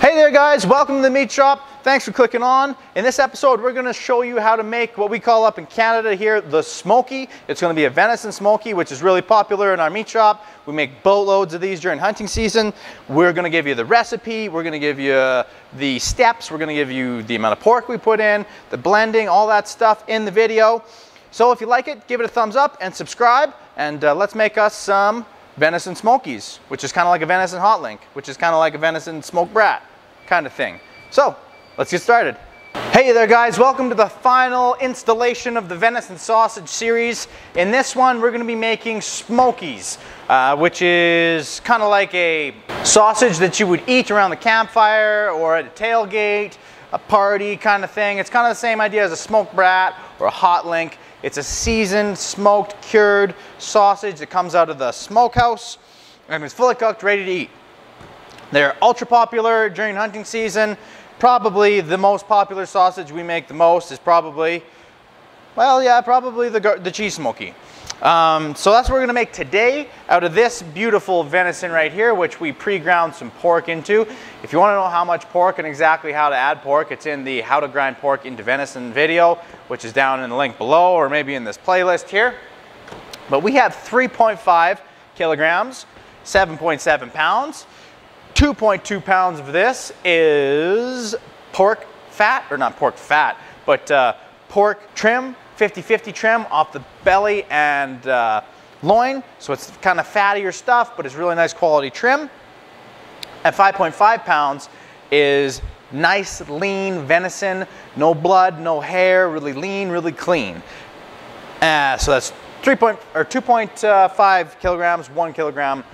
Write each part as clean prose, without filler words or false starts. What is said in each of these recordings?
Hey there guys, welcome to the meat shop. Thanks for clicking on. In this episode, we're going to show you how to make what we call up in Canada here the smoky. It's going to be a venison smoky, which is really popular in our meat shop. We make boatloads of these during hunting season. We're going to give you the recipe. We're going to give you the steps. We're going to give you the amount of pork we put in, the blending, all that stuff in the video. So if you like it, give it a thumbs up and subscribe. And let's make us some venison smokies, which is kind of like a venison hot link, which is kind of like a venison smoked brat kind of thing. So let's get started. Hey there guys, welcome to the final installation of the venison sausage series. In this one, we're going to be making smokies, which is kind of like a sausage that you would eat around the campfire or at a tailgate, a party kind of thing. It's kind of the same idea as a smoked brat or a hot link. It's a seasoned, smoked, cured sausage that comes out of the smokehouse and is fully cooked, ready to eat. They're ultra popular during hunting season. Probably the most popular sausage we make the most is probably, well, yeah, probably the cheese smoky. So that's what we're going to make today out of this beautiful venison right here, which we pre-ground some pork into. If you want to know how much pork and exactly how to add pork, it's in the how to grind pork into venison video, which is down in the link below or maybe in this playlist here. But we have 3.5 kilograms, 7.7 pounds. 2.2 pounds of this is pork fat, or not pork fat, but pork trim, 50-50 trim off the belly and loin. So it's kind of fattier stuff, but it's really nice quality trim. At 5.5 pounds is nice lean venison, no blood, no hair, really lean, really clean. So that's 2.5 kilograms, 1 kilogram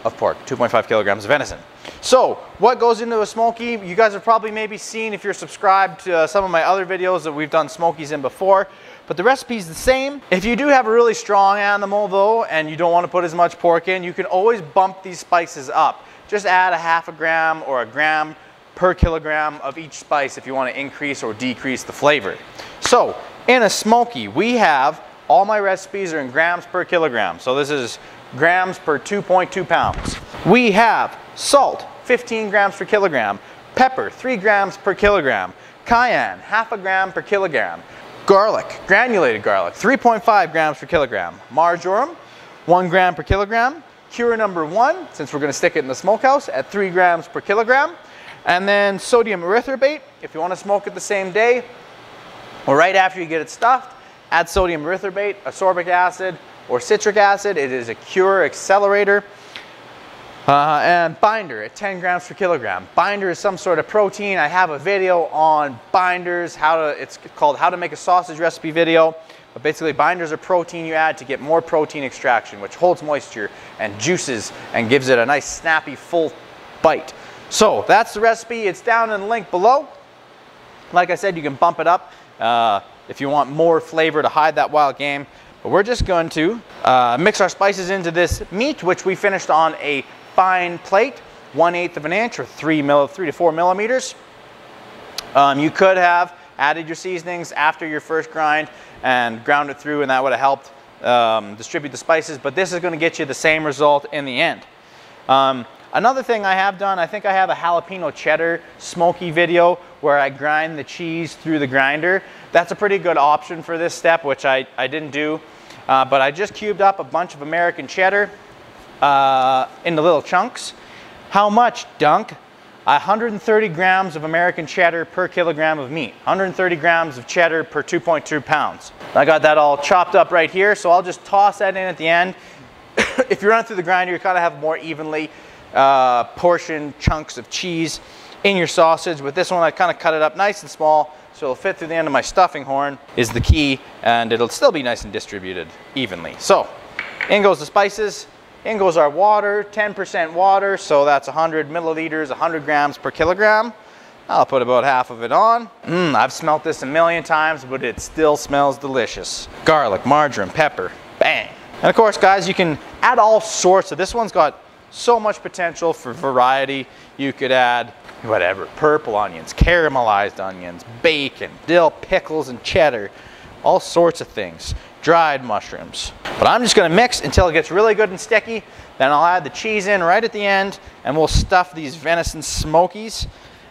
of pork, 2.5 kilograms of venison. So what goes into a smoky? You guys have probably maybe seen, if you're subscribed to some of my other videos, that we've done smokies in before, but the recipe's the same. If you do have a really strong animal though, and you don't want to put as much pork in, you can always bump these spices up. Just add a half a gram or a gram per kilogram of each spice if you want to increase or decrease the flavor. So in a smoky, we have, all my recipes are in grams per kilogram. So this is grams per 2.2 pounds. We have salt, 15 grams per kilogram, pepper, 3 grams per kilogram, cayenne, half a gram per kilogram, garlic, granulated garlic, 3.5 grams per kilogram, marjoram, 1 gram per kilogram, cure number 1, since we're going to stick it in the smokehouse, at 3 grams per kilogram, and then sodium erythorbate, if you want to smoke it the same day or right after you get it stuffed, add sodium erythorbate, ascorbic acid, or citric acid. It is a cure accelerator. And binder at 10 grams per kilogram. Binder is some sort of protein. I have a video on binders, it's called How to Make a Sausage Recipe video. But basically binders are protein you add to get more protein extraction, which holds moisture and juices and gives it a nice snappy full bite. So that's the recipe. It's down in the link below. Like I said, you can bump it up if you want more flavor to hide that wild game. But we're just going to mix our spices into this meat, which we finished on a fine plate, 1/8 of an inch or 3 to 4 millimeters. You could have added your seasonings after your first grind and ground it through, and that would have helped distribute the spices, but this is going to get you the same result in the end. Another thing I have done, I think I have a jalapeno cheddar smoky video where I grind the cheese through the grinder. That's a pretty good option for this step, which I didn't do. But I just cubed up a bunch of American cheddar into little chunks. How much, Dunk? 130 grams of American cheddar per kilogram of meat. 130 grams of cheddar per 2.2 pounds. I got that all chopped up right here, so I'll just toss that in at the end. If you run it through the grinder, you kind of have more evenly portioned chunks of cheese in your sausage. With this one, I kind of cut it up nice and small, so it'll fit through the end of my stuffing horn is the key, and it'll still be nice and distributed evenly. So in goes the spices, in goes our water, 10% water, so that's 100 milliliters, 100 grams per kilogram. I'll put about half of it on. I've smelt this a million times, but it still smells delicious. Garlic, marjoram, pepper, bang. And of course, guys, you can add all sorts of, this one's got so much potential for variety. You could add whatever, purple onions, caramelized onions, bacon, dill, pickles, and cheddar, all sorts of things. dried mushrooms. But I'm just gonna mix until it gets really good and sticky. Then I'll add the cheese in right at the end, and we'll stuff these venison smokies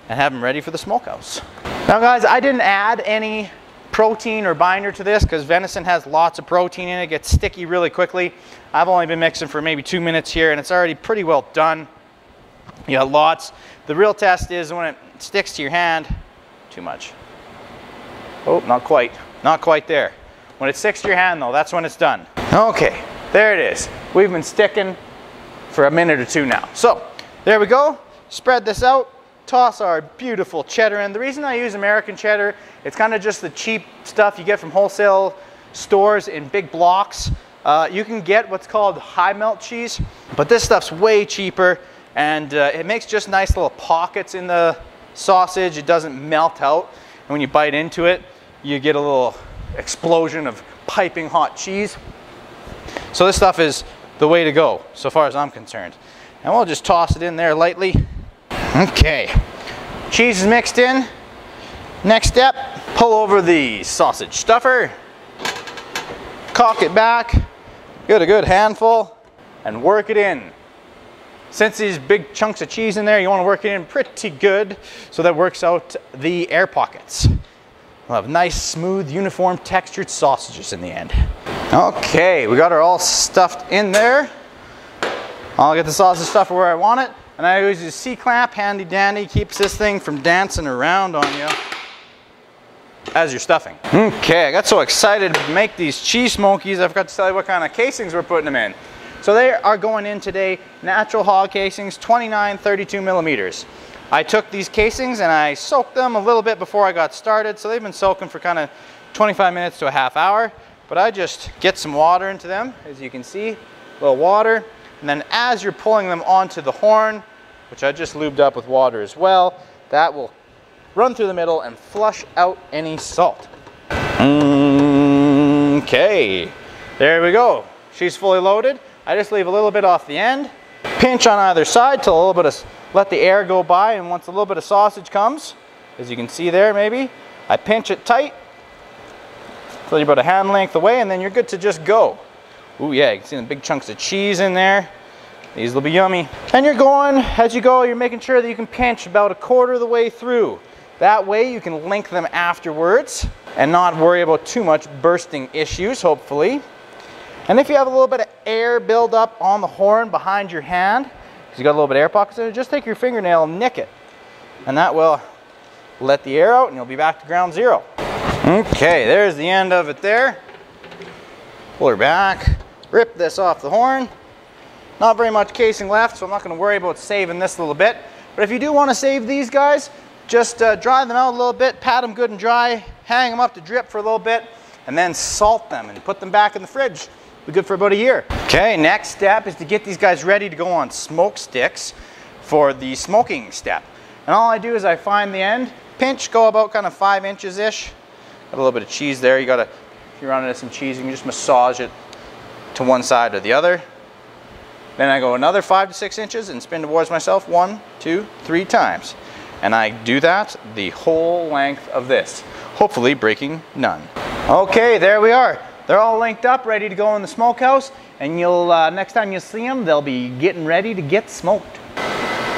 and have them ready for the smokehouse. Now guys, I didn't add any protein or binder to this because venison has lots of protein in it. It gets sticky really quickly. I've only been mixing for maybe 2 minutes here, and it's already pretty well done. You got lots. The real test is when it sticks to your hand. Too much. Oh, not quite. Not quite there. When it sticks to your hand though, that's when it's done. Okay, there it is. We've been sticking for a minute or two now. So, there we go. Spread this out. Toss our beautiful cheddar in. The reason I use American cheddar, it's kind of just the cheap stuff you get from wholesale stores in big blocks. You can get what's called high melt cheese, but this stuff's way cheaper, and it makes just nice little pockets in the sausage. It doesn't melt out, and when you bite into it, you get a little explosion of piping hot cheese. So this stuff is the way to go, so far as I'm concerned. And we'll just toss it in there lightly. Okay, cheese is mixed in. Next step, pull over the sausage stuffer, cock it back, get a good handful, and work it in. Since these big chunks of cheese in there, you want to work it in pretty good so that works out the air pockets. We'll have nice, smooth, uniform, textured sausages in the end. Okay, we got her all stuffed in there. I'll get the sausage stuffer where I want it. And I always use C-clamp, handy dandy, keeps this thing from dancing around on you as you're stuffing. Okay, I got so excited to make these cheese smokies, I forgot to tell you what kind of casings we're putting them in. So they are going in today, natural hog casings, 29, 32 millimeters. I took these casings and I soaked them a little bit before I got started, so they've been soaking for kind of 25 minutes to a half hour. But I just get some water into them, as you can see, a little water. And then as you're pulling them onto the horn, which I just lubed up with water as well, that will run through the middle and flush out any salt. Okay, there we go. She's fully loaded. I just leave a little bit off the end, pinch on either side till a little bit of, let the air go by, and once a little bit of sausage comes, as you can see there maybe, I pinch it tight, till you're about a hand length away, and then you're good to just go. Ooh yeah, you can see the big chunks of cheese in there. These will be yummy. And you're going, as you go, you're making sure that you can pinch about a quarter of the way through. That way you can link them afterwards and not worry about too much bursting issues, hopefully. And if you have a little bit of air build up on the horn behind your hand, because you got a little bit of air pockets in it, just take your fingernail and nick it. And that will let the air out and you'll be back to ground zero. Okay, there's the end of it there. Pull her back, rip this off the horn. Not very much casing left, so I'm not going to worry about saving this a little bit. But if you do want to save these guys, just dry them out a little bit, pat them good and dry, hang them up to drip for a little bit, and then salt them and put them back in the fridge. Be good for about a year. Okay, next step is to get these guys ready to go on smoke sticks for the smoking step. And all I do is I find the end, pinch, go about kind of 5 inches-ish. Got a little bit of cheese there. You gotta, if you're running into some cheese, you can just massage it to one side or the other. Then I go another 5 to 6 inches and spin towards myself 1, 2, 3 times. And I do that the whole length of this, hopefully breaking none. Okay, there we are. They're all linked up, ready to go in the smokehouse, and you'll next time you see them, they'll be getting ready to get smoked.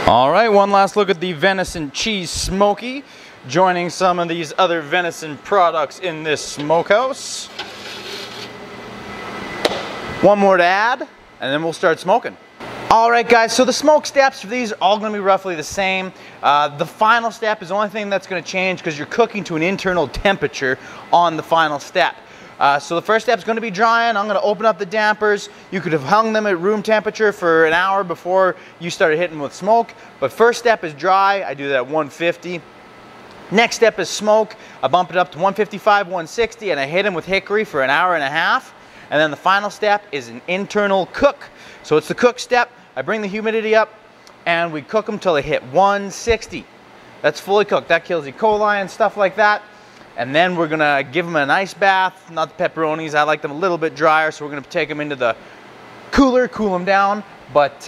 All right, one last look at the Venison Cheese Smoky, joining some of these other venison products in this smokehouse. One more to add, and then we'll start smoking. All right, guys, so the smoke steps for these are all going to be roughly the same. The final step is the only thing that's going to change because you're cooking to an internal temperature on the final step. So the first step is going to be drying. I'm going to open up the dampers. You could have hung them at room temperature for an hour before you started hitting with smoke. But first step is dry. I do that at 150. Next step is smoke. I bump it up to 155, 160, and I hit them with hickory for an hour and a half. And then the final step is an internal cook. So it's the cook step. I bring the humidity up and we cook them till they hit 160. That's fully cooked. That kills E. coli and stuff like that. And then we're gonna give them an ice bath. Not the pepperonis, I like them a little bit drier, so we're gonna take them into the cooler, cool them down. But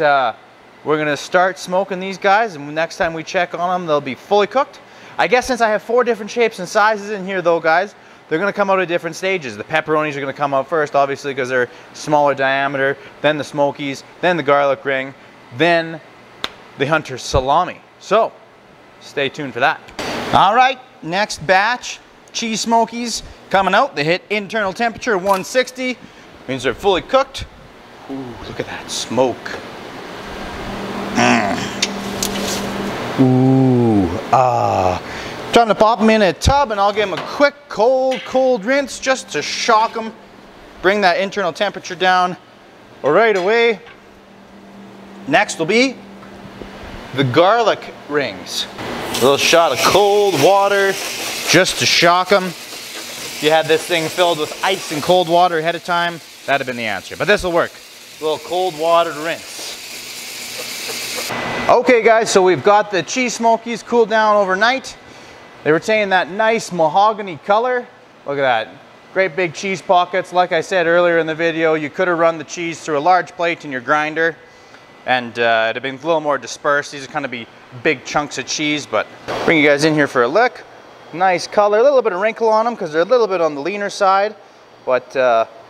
we're gonna start smoking these guys, and next time we check on them, they'll be fully cooked. I guess since I have 4 different shapes and sizes in here though, guys, they're going to come out at different stages. The pepperonis are going to come out first, obviously, because they're smaller diameter, then the Smokies, then the garlic ring, then the Hunter's salami. So, stay tuned for that. All right, next batch, cheese Smokies coming out. They hit internal temperature 160, means they're fully cooked. Ooh, look at that smoke. Ooh, Time to pop them in a tub, and I'll give them a quick cold rinse just to shock them, bring that internal temperature down right away. Next will be the garlic rings. A little shot of cold water just to shock them. If you had this thing filled with ice and cold water ahead of time, that'd have been the answer. But this will work. A little cold water to rinse. Okay guys, so we've got the cheese Smokies cooled down overnight. They retain that nice mahogany color. Look at that. Great big cheese pockets. Like I said earlier in the video, you could have run the cheese through a large plate in your grinder, and it'd have been a little more dispersed. These are kind of be big chunks of cheese, but bring you guys in here for a look. Nice color, a little bit of wrinkle on them because they're a little bit on the leaner side, but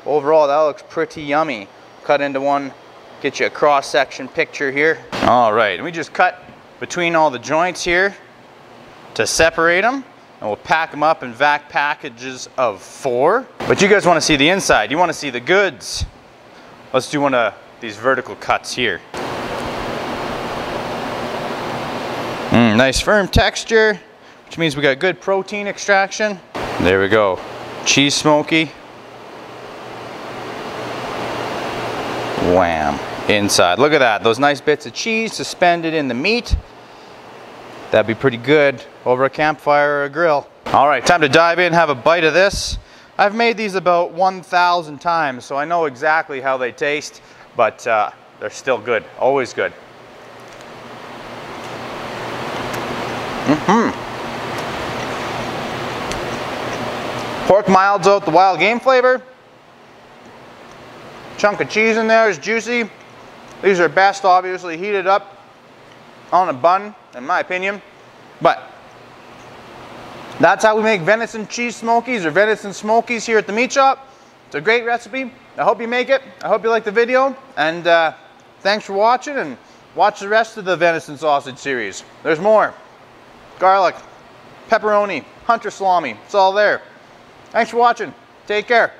overall that looks pretty yummy. Cut into one, get you a cross-section picture here. All right, and we just cut between all the joints here to separate them, and we'll pack them up in vac packages of 4. But you guys want to see the inside, you want to see the goods. Let's do one of these vertical cuts here. Nice firm texture, which means we got good protein extraction. There we go, cheese Smoky. Wham, inside. Look at that, those nice bits of cheese suspended in the meat. That'd be pretty good over a campfire or a grill. All right, time to dive in, have a bite of this. I've made these about 1,000 times, so I know exactly how they taste, but they're still good, always good. Pork milds out the wild game flavor. Chunk of cheese in there is juicy. These are best obviously heated up on a bun, in my opinion. But that's how we make venison cheese Smokies or venison Smokies here at the meat shop. It's a great recipe. I hope you make it. I hope you like the video. And thanks for watching, and watch the rest of the venison sausage series. There's more. Garlic, pepperoni, Hunter salami. It's all there. Thanks for watching. Take care.